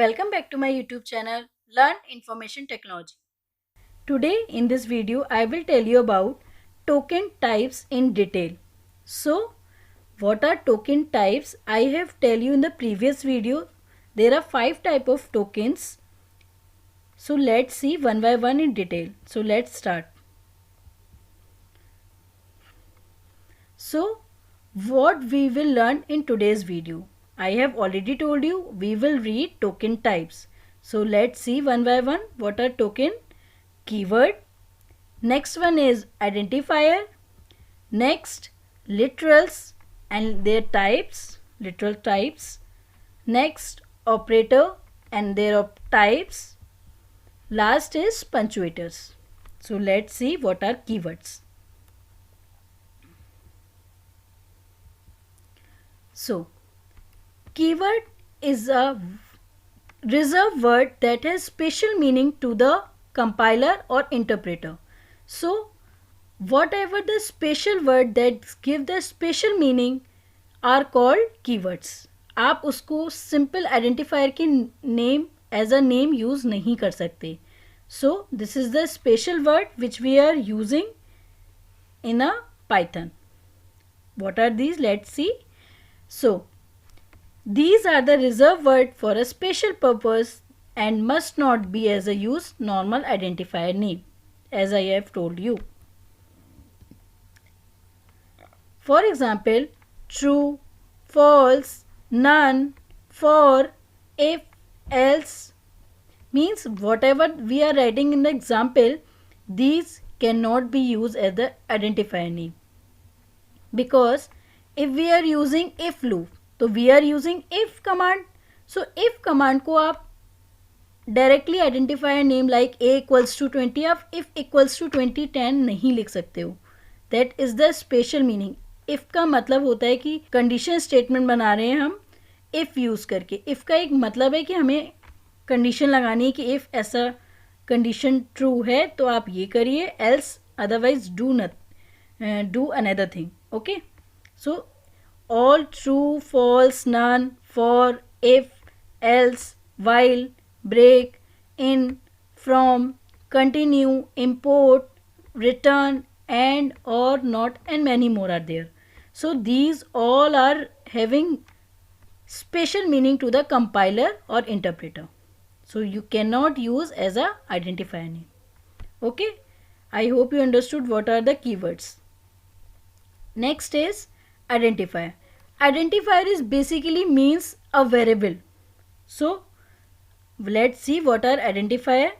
Welcome back to my YouTube channel Learn Information Technology. Today in this video I will tell you about token types in detail. So what are token types? I have tell you in the previous video there are 5 type of tokens. So let's see one by one in detail. So let's start. So what we will learn in today's video? I have already told you we will read token types. So let's see one by one what are token. Keyword. Next one is identifier. Next literals and their types, literal types. Next operator and their types. Last is punctuators. So let's see what are keywords. So keyword is a reserved word that has special meaning to the compiler or interpreter. So whatever the special word that give the special meaning are called keywords. आप उसको simple identifier के name as a name use नहीं कर सकते. So this is the special word which we are using in a Python. What are these? Let's see. So these are the reserved word for a special purpose and must not be as a use normal identifier name, as I have told you. For example, true, false, none, for, if, else means whatever we are writing in the example, these cannot be used as the identifier name. Because if we are using if loop, तो we are using if command. So if command को आप directly identify a name like a equals to 20 आप if equals to 2010 नहीं लिख सकते हो. That is the special meaning. if का मतलब होता है कि condition statement बना रहे हैं हम if use करके. if का एक मतलब है कि हमें condition लगानी है कि if ऐसा condition true है तो आप ये करिए, else otherwise do another thing. Okay. So all, true, false, none, for, if, else, while, break, in, from, continue, import, return, and, or, not, and many more are there. So these all are having special meaning to the compiler or interpreter. So you cannot use as a identifier name. Okay. I hope you understood what are the keywords. Next is identifier. Identifier is basically means a variable. So let's see what are identifier.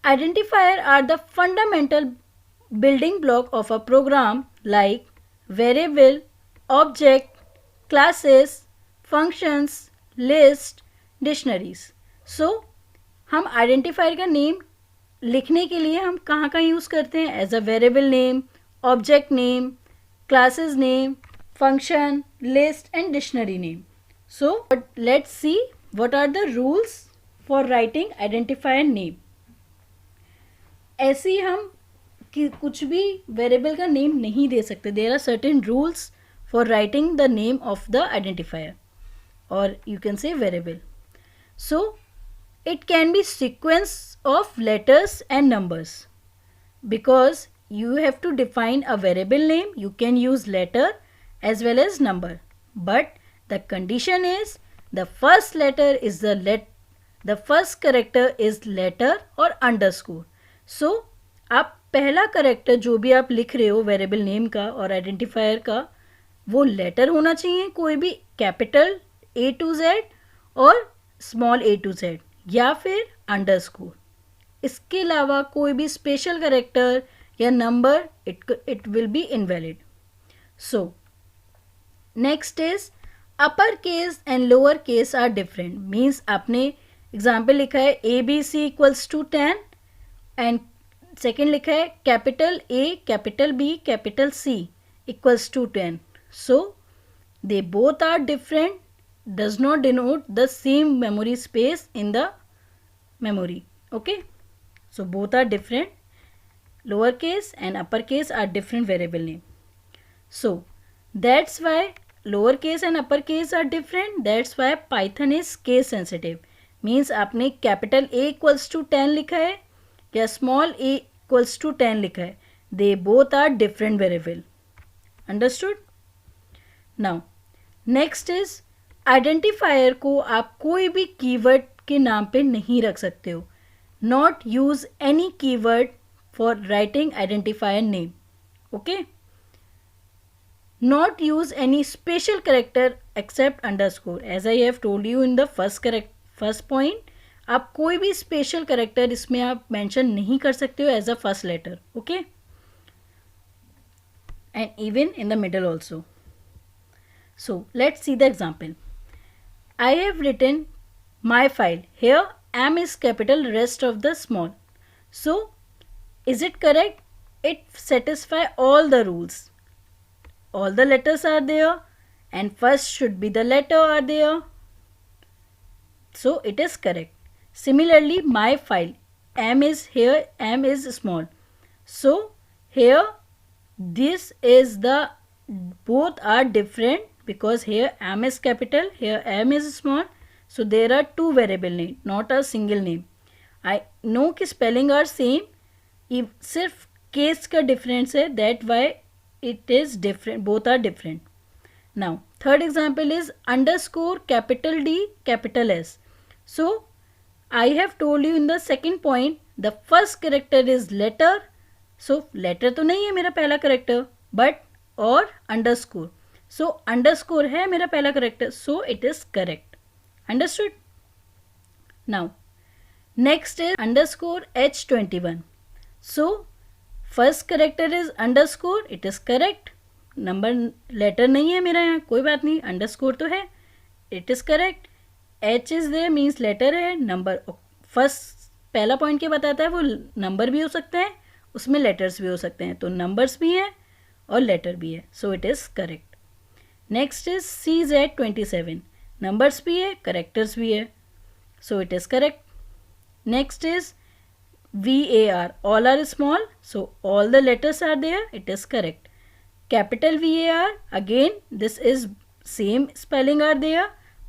Identifier are the fundamental building block of a program like variable, object, classes, functions, list, dictionaries. So हम identifier का name लिखने के लिए हम कहाँ use करते हैं? As a variable name, object name, classes name, function, list and dictionary name. So let's see what are the rules for writing identifier name. ऐसे ही हम कि कुछ भी वेरिएबल का नेम नहीं दे सकते. There are certain rules for writing the name of the identifier और you can say variable. So it can be sequence of letters and numbers. Because you have to define a variable name, you can use letter as well as number. But the condition is the first letter is the first character is letter or underscore. So आप पहला character जो भी आप लिख रहे हो variable name का और आइडेंटिफायर का वो लेटर होना चाहिए, कोई भी कैपिटल A to Z और स्मॉल A to Z या फिर अंडरस्कोर. इसके अलावा कोई भी स्पेशल करेक्टर या number it will be invalid. So next is upper case and lower case are different. Means आपने एग्जाम्पल लिखा है ABC equals to 10 and second लिखा है capital A capital B capital C equals to 10. So they both are different, does not denote the same memory space in the memory. Okay. So both are different. Lowercase and uppercase are different variable name. So that's why lowercase and uppercase are different. That's why Python is case sensitive. Means आपने capital A equals to 10 लिखा है या small a equals to 10 लिखा है, they both are different variable. Understood. Now next is identifier को आप कोई भी कीवर्ड के नाम पे नहीं रख सकते हो. Not use any keyword for writing identifier name. Okay. Not use any special character except underscore. As I have told you in the first point, आप कोई भी स्पेशल करेक्टर इसमें आप मेंशन नहीं कर सकते हो as a first letter. Okay. And even in the middle also. So let's see the example. I have written my file. Here M is capital, rest of the small. So is it correct? It satisfy all the rules. All the letters are there and first should be the letter are there. So it is correct. Similarly, my file M is here, M is small. So here this is the both are different because here M is capital, here M is small. So there are two variable name, not a single name. I know कि spelling are same. if सिर्फ case का difference है, that why it is different, both are different. Now third example is underscore capital D capital S. So I have told you in the second point the first character is letter. So letter तो नहीं है मेरा पहला character but और underscore. So underscore है मेरा पहला character, so it is correct. Understood. Now next is underscore H21. So first character is underscore, it is correct. Number letter नहीं है मेरा यहाँ, कोई बात नहीं, अंडरस्कोर तो है, it is correct. H is there means letter है. नंबर फर्स्ट पहला पॉइंट क्या बताता है, वो नंबर भी हो सकते हैं, उसमें लेटर्स भी हो सकते हैं, तो नंबर्स भी हैं और लेटर भी है, so it is correct. Next is CZ27. Numbers भी है, करेक्टर्स भी है, so it is correct. Next is VAR, all are small, so all the letters are there, it is correct. Capital VAR, again this is same spelling are there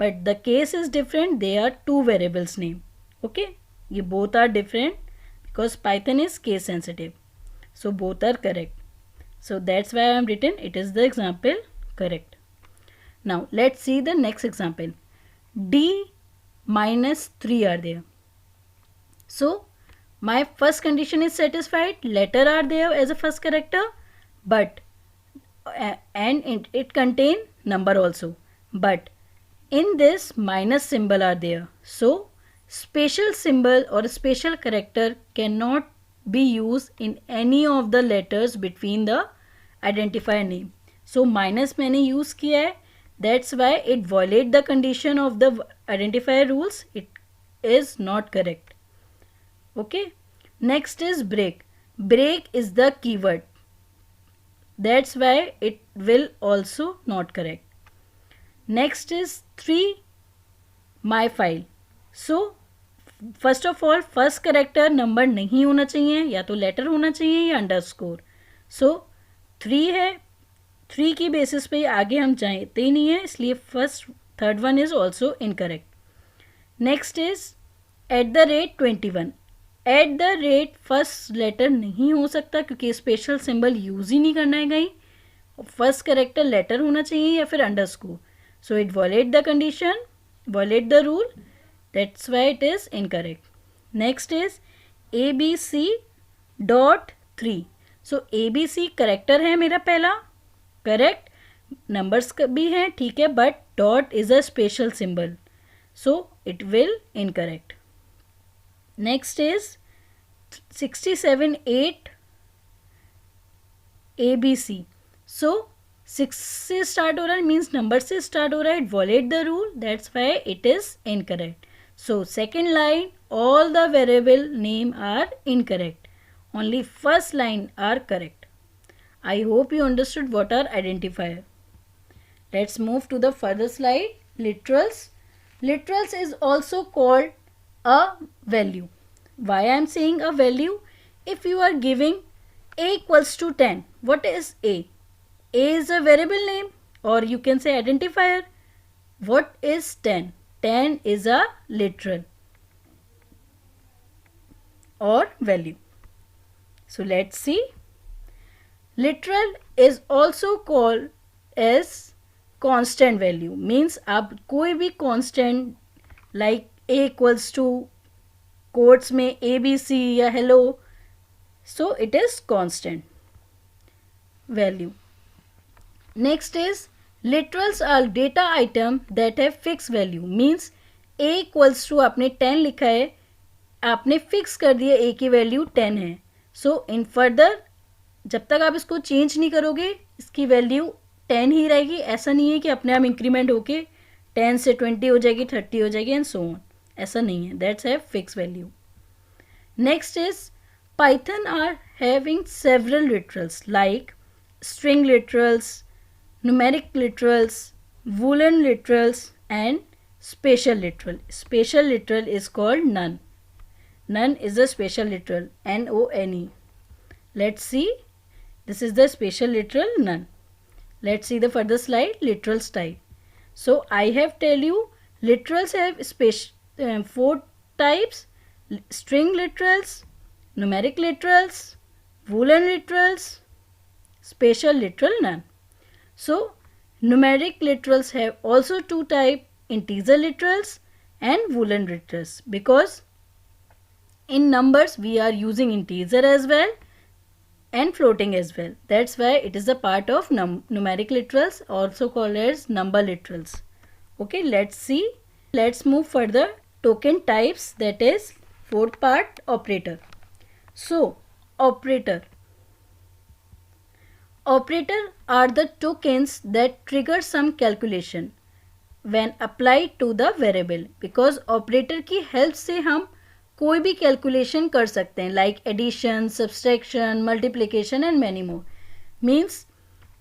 but the case is different, they are two variables name. Okay, ये both are different because Python is case sensitive, so both are correct. So that's why I am written it is the example correct. Now let's see the next example. D minus 3 are there. So my first condition is satisfied, letter are there as a first character but and it contain number also, but in this minus symbol are there. So special symbol or special character cannot be used in any of the letters between the identifier name. So minus मैंने use किया है, that's why it violate the condition of the identifier rules, it is not correct. Okay. Next is break. Break is the keyword, that's why it will also not correct. Next is 3 my file. So first of all first character number नहीं होना चाहिए, या तो letter होना चाहिए या underscore. So 3 है, 3 की basis पे आगे हम चाहते ही नहीं है, इसलिए first third one is also incorrect. Next is @21. At the rate first letter नहीं हो सकता क्योंकि स्पेशल सिंबल यूज़ ही नहीं करना है कहीं. फर्स्ट करेक्टर लेटर होना चाहिए या फिर underscore, so it wallet the condition, wallet the rule, that's why it is incorrect. Next is ABC.3. So ABC character है मेरा पहला, करेक्ट, नंबर्स भी हैं ठीक है, but dot is a special symbol, so it will incorrect. Next is 67.8 ABC. सो 6 से start हो रहा है, मीन्स नंबर से स्टार्ट हो रहा है, it wallet the rule, that's why it is incorrect. So second line all the variable name are incorrect, only first line are correct. I hope you understood what are identifier. Let's move to the further slide. Literals. Literals is also called a value. Why I am saying a value? If you are giving a equals to 10, what is a? A is a variable name, or you can say identifier. What is 10? 10 is a literal. or value. So let's see. Literal is also called as constant value. Means आप कोई भी constant like a equals to quotes में ABC या hello, so it is constant value. Next is literals are data item that have fixed value. Means a equals to आपने 10 लिखा है, आपने fix कर दिया a की वैल्यू 10 है. सो इन फर्दर जब तक आप इसको चेंज नहीं करोगे इसकी वैल्यू 10 ही रहेगी. ऐसा नहीं है कि अपने आप इंक्रीमेंट होके 10 से 20 हो जाएगी, 30 हो जाएगी एंड सो ऑन. ऐसा नहीं है. That's have fix value. Next is Python are having several literals like string literals, numeric literals, woolen literals and spatial literal. Spatial literal is called none. None is a spatial literal. N-O-N-E. Let's see. This is the spatial literal none. Let's see the further slide. Literals type. So I have tell you literals have 4 types. String literals, numeric literals, woolen literals, spatial literal none. So numeric literals have also 2 types, integer literals and boolean literals, because in numbers we are using integer as well and floating as well. That's why it is a part of numeric literals, also called as number literals. Okay, let's see. Let's move further. Token types, that is 4th part, operator. So operator are the tokens that trigger some calculation when applied to the variable. Because operator की help से हम कोई भी calculation कर सकते हैं like addition, subtraction, multiplication and many more. Means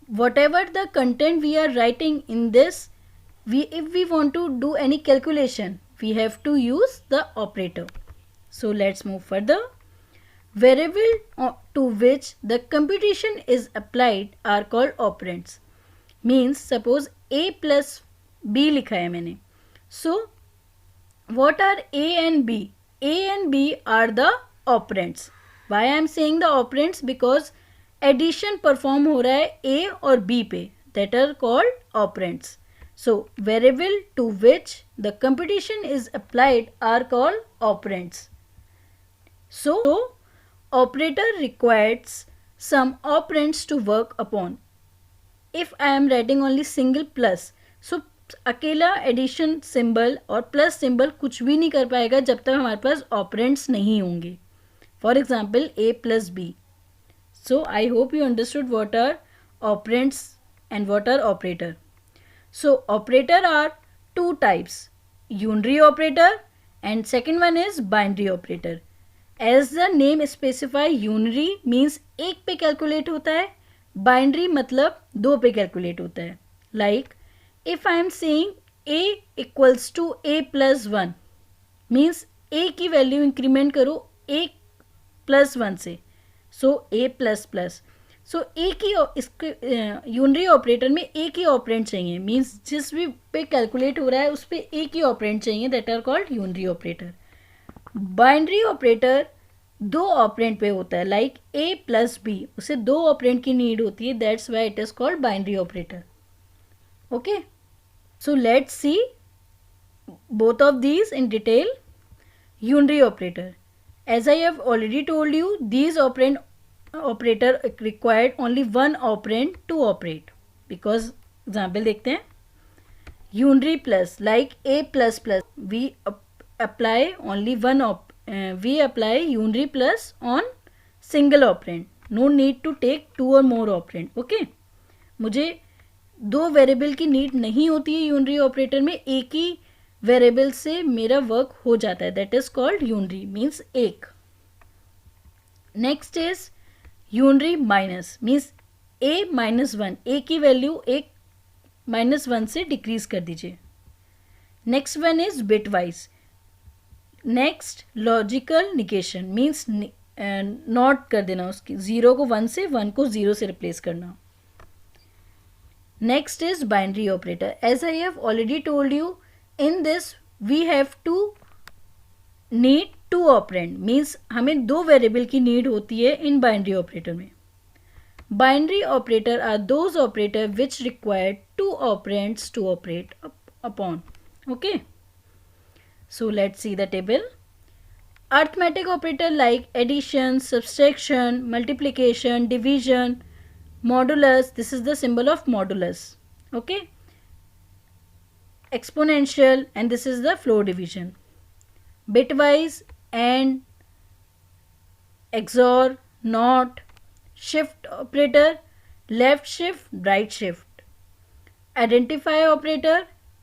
whatever the content we are writing in this, if we want to do any calculation, we have to use the operator. So let's move further. Variable to which the computation is applied are called operands. Means suppose a plus b लिखा है मैंने. So what are a and b? A and b are the operands. Why I am saying the operands? Because addition perform हो रहा है a और b पे. That are called operands. So variable to which the computation is applied are called operands. So operator requires some operands to work upon. If I am writing only single plus, so अकेला addition symbol और plus symbol कुछ भी नहीं कर पाएगा जब तक हमारे पास ऑपरेंट्स नहीं होंगे. For example a plus B. So I hope you understood what are operands and what are operator. So operator are 2 types, unary operator and second one is binary operator. As the name specify, unary means एक पे calculate होता है, binary मतलब 2 पे calculate होता है. Like if I am saying a equals to a plus 1 means a की value increment करो a प्लस 1 से, so a plus plus. So a की इसके यूनरी ऑपरेटर में a की ऑपरेंट चाहिए. मीन्स जिस भी पे कैलकुलेट हो रहा है उस पर a की ऑपरेंट चाहिए. That are called unary operator. Binary operator 2 operand पे होता है लाइक a प्लस बी. उसे 2 ऑपरेंट की नीड होती है. That's why it is called binary operator. Okay, so let's C both of these in detail. Unary operator, as I have already told you, these operator required only one operand to operate. Because example देखते हैं. Unary plus, like a plus plus, we apply only one we apply unary plus on single operand. No need to take 2 or more operand. Okay, मुझे 2 variable की need नहीं होती है unary operator में. एक ही variable से मेरा वर्क हो जाता है. That is called unary, means एक. Next is unary minus, means a minus 1. a की वैल्यू एक माइनस 1 से डिक्रीज कर दीजिए. Next one is bitwise. Next logical negation, means not कर देना उसकी, 0 को 1 से, 1 को 0 से रिप्लेस करना. Next is binary operator. As I have already told you, in this we have to need two operand means हमें दो वेरिएबल की नीड होती है इन बाइनरी ऑपरेटर में. Binary operator are those operator which require two operands to operate upon. Okay, so let's see the table. Arithmetic operator like addition, subtraction, multiplication, division, modulus, this is the symbol of modulus. Okay, exponential, and this is the floor division. Bitwise and XOR, NOT, shift operator, left shift, right shift. Identify operator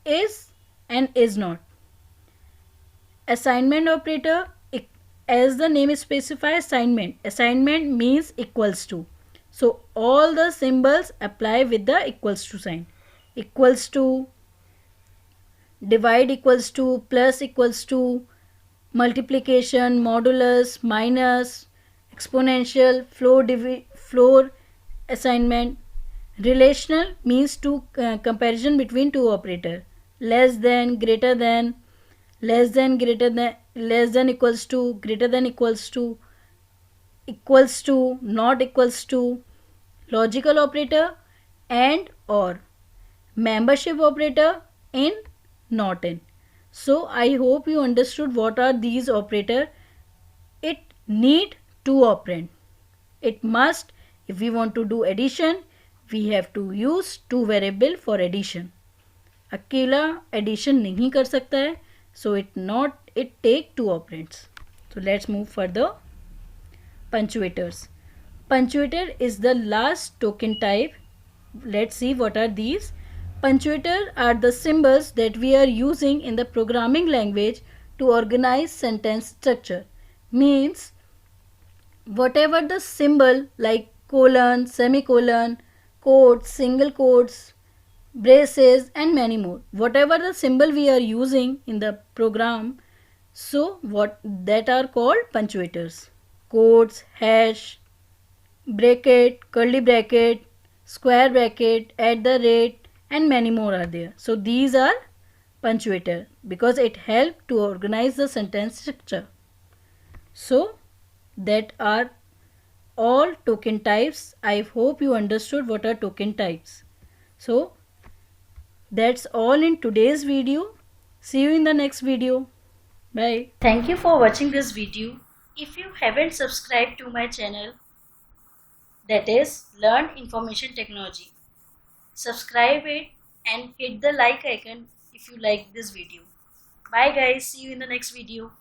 is and is not. Assignment operator, as the name specifies, assignment means equals to, so all the symbols apply with the equals to sign. Equals to, divide equals to, plus equals to, multiplication, modulus, minus, exponential, floor assignment. Relational means comparison between two operator, less than, greater than, less than, greater than, less than equals to, greater than equals to, not equals to. Logical operator and or. Membership operator in, not in. So I hope you understood what are these operator. It need two operand. It must, if we want to do addition, we have to use two variable for addition. अकेला addition नहीं कर सकता है, so it take two operands. So let's move further. Punctuators. Punctuator is the last token type. Let's see what are these. Punctuator are the symbols that we are using in the programming language to organize sentence structure. Means whatever the symbol like colon, semicolon, quotes, single quotes, braces and many more, whatever the symbol we are using in the program, so what that are called punctuators. Quotes, hash, bracket, curly bracket, square bracket, at the rate and many more are there. So these are punctuator because it help to organize the sentence structure. So that are all token types. I hope you understood what are token types. So that's all in today's video. See you in the next video. Bye. Thank you for watching this video. If you haven't subscribed to my channel, that is Learn Information Technology, subscribe it and hit the like icon if you like this video. Bye guys. See you in the next video.